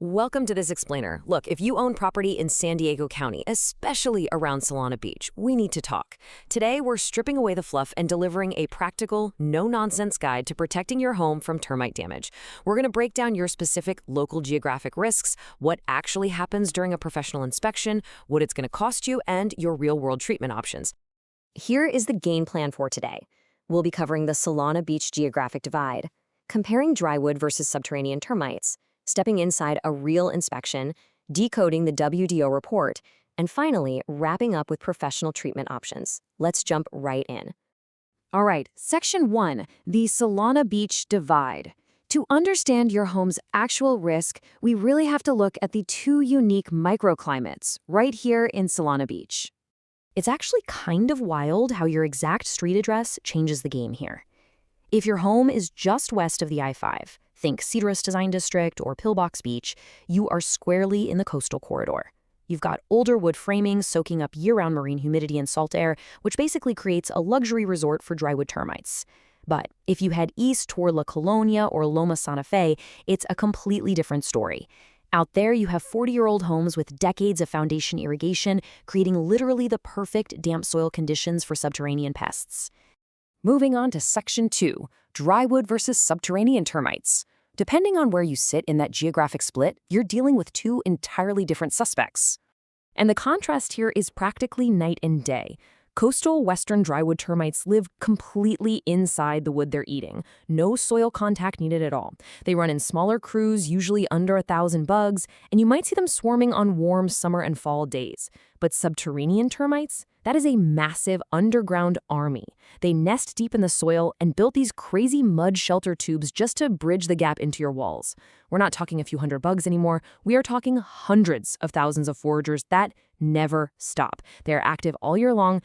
Welcome to this explainer. Look, if you own property in San Diego County, especially around Solana Beach, we need to talk. Today, we're stripping away the fluff and delivering a practical, no-nonsense guide to protecting your home from termite damage. We're going to break down your specific local geographic risks, what actually happens during a professional inspection, what it's going to cost you, and your real-world treatment options. Here is the game plan for today. We'll be covering the Solana Beach geographic divide, comparing Drywood versus subterranean termites, stepping inside a real inspection, decoding the Wdo report, and finally, wrapping up with professional treatment options. Let's jump right in. All right, Section 1, the Solana Beach divide. To understand your home's actual risk, we really have to look at the two unique microclimates right here in Solana Beach. It's actually kind of wild how your exact street address changes the game here. If your home is just west of the I-5, think Cedrus Design District or Pillbox Beach, you are squarely in the coastal corridor. You've got older wood framing soaking up year-round marine humidity and salt air, which basically creates a luxury resort for drywood termites. But if you head east toward La Colonia or Loma Santa Fe, it's a completely different story. Out there, you have 40-year-old homes with decades of foundation irrigation, creating literally the perfect damp soil conditions for subterranean pests. Moving on to Section 2, Drywood versus subterranean termites. Depending on where you sit in that geographic split, you're dealing with two entirely different suspects. And the contrast here is practically night and day. Coastal western drywood termites live completely inside the wood they're eating. No soil contact needed at all. They run in smaller crews, usually under 1,000 bugs, and you might see them swarming on warm summer and fall days. But subterranean termites? That is a massive underground army. They nest deep in the soil and built these crazy mud shelter tubes just to bridge the gap into your walls. We're not talking a few hundred bugs anymore. We are talking hundreds of thousands of foragers that never stop. They are active all year long.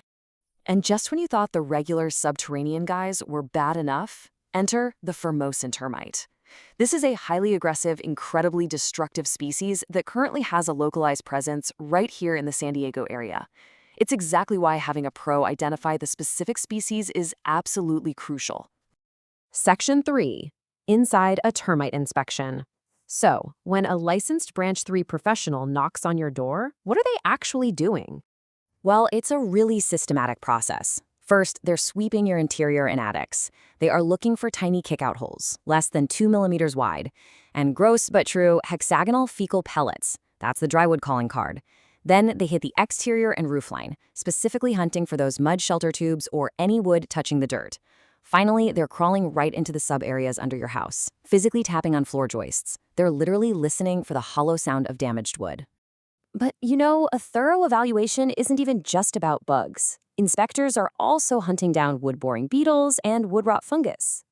And just when you thought the regular subterranean guys were bad enough, enter the Formosan termite. This is a highly aggressive, incredibly destructive species that currently has a localized presence right here in the San Diego area. It's exactly why having a pro identify the specific species is absolutely crucial. Section 3, inside a termite inspection. So, when a licensed Branch 3 professional knocks on your door, what are they actually doing? Well, it's a really systematic process. First, they're sweeping your interior and attics. They are looking for tiny kickout holes, less than 2 millimeters wide, and gross but true hexagonal fecal pellets. That's the Drywood calling card. Then they hit the exterior and roofline, specifically hunting for those mud shelter tubes or any wood touching the dirt. Finally, they're crawling right into the sub-areas under your house, physically tapping on floor joists. They're literally listening for the hollow sound of damaged wood. But you know, a thorough evaluation isn't even just about bugs. Inspectors are also hunting down wood-boring beetles and wood rot fungus.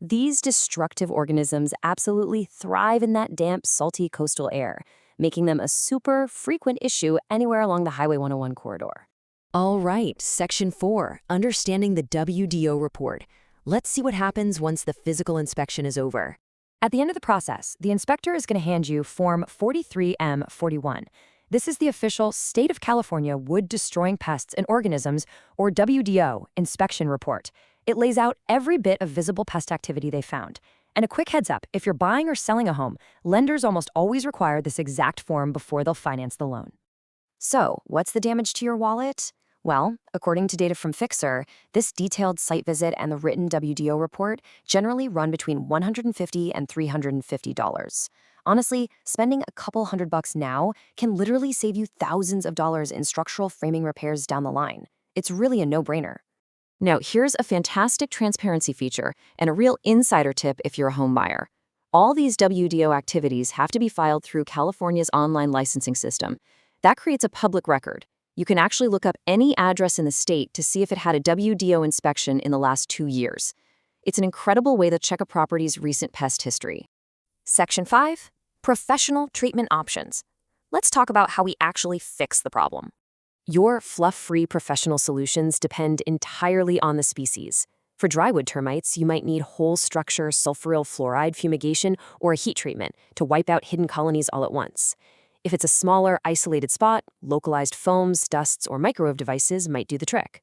These destructive organisms absolutely thrive in that damp, salty coastal air, making them a super frequent issue anywhere along the Highway 101 corridor. All right, Section 4, understanding the Wdo report. Let's see what happens once the physical inspection is over. At the end of the process, the inspector is going to hand you Form 43M41. This is the official State of California Wood Destroying Pests and Organisms, or WDO, inspection report. It lays out every bit of visible pest activity they found. And a quick heads up, if you're buying or selling a home, lenders almost always require this exact form before they'll finance the loan. So, what's the damage to your wallet? Well, according to data from Fixer, this detailed site visit and the written WDO report generally run between $150 and $350. Honestly, spending a couple $100 now can literally save you thousands of dollars in structural framing repairs down the line. It's really a no-brainer. Now, here's a fantastic transparency feature and a real insider tip if you're a home buyer. All these WDO activities have to be filed through California's online licensing system. That creates a public record. You can actually look up any address in the state to see if it had a WDO inspection in the last 2 years. It's an incredible way to check a property's recent pest history. Section 5. Professional treatment options. Let's talk about how we actually fix the problem. Your fluff-free professional solutions depend entirely on the species. For drywood termites, you might need whole structure sulfuryl fluoride fumigation or a heat treatment to wipe out hidden colonies all at once. If it's a smaller, isolated spot, localized foams, dusts, or microwave devices might do the trick.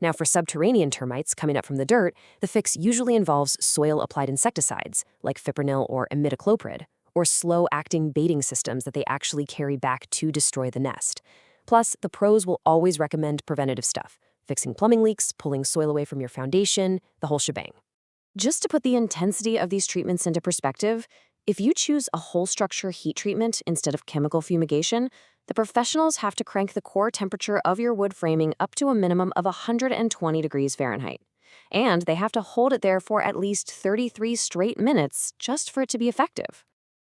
Now, for subterranean termites coming up from the dirt, the fix usually involves soil-applied insecticides, like fipronil or imidacloprid, or slow-acting baiting systems that they actually carry back to destroy the nest. Plus, the pros will always recommend preventative stuff, fixing plumbing leaks, pulling soil away from your foundation, the whole shebang. Just to put the intensity of these treatments into perspective, if you choose a whole structure heat treatment instead of chemical fumigation, the professionals have to crank the core temperature of your wood framing up to a minimum of 120 degrees Fahrenheit. And they have to hold it there for at least 33 straight minutes just for it to be effective.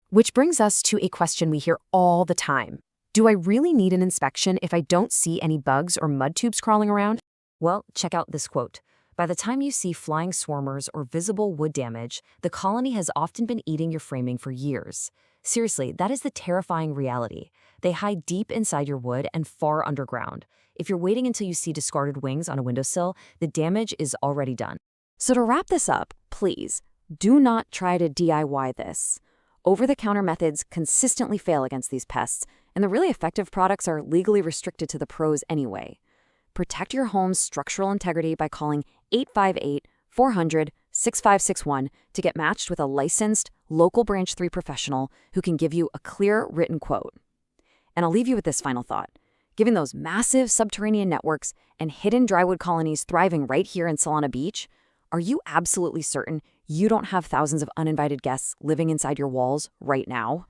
Which brings us to a question we hear all the time. Do I really need an inspection if I don't see any bugs or mud tubes crawling around? Well, check out this quote. By the time you see flying swarmers or visible wood damage, the colony has often been eating your framing for years. Seriously, that is the terrifying reality. They hide deep inside your wood and far underground. If you're waiting until you see discarded wings on a windowsill, the damage is already done. So to wrap this up, please, do not try to DIY this. Over-the-counter methods consistently fail against these pests, and the really effective products are legally restricted to the pros anyway. Protect your home's structural integrity by calling 858-400-6561 to get matched with a licensed, local Branch 3 professional who can give you a clear written quote. And I'll leave you with this final thought. Given those massive subterranean networks and hidden drywood colonies thriving right here in Solana Beach, are you absolutely certain you don't have thousands of uninvited guests living inside your walls right now?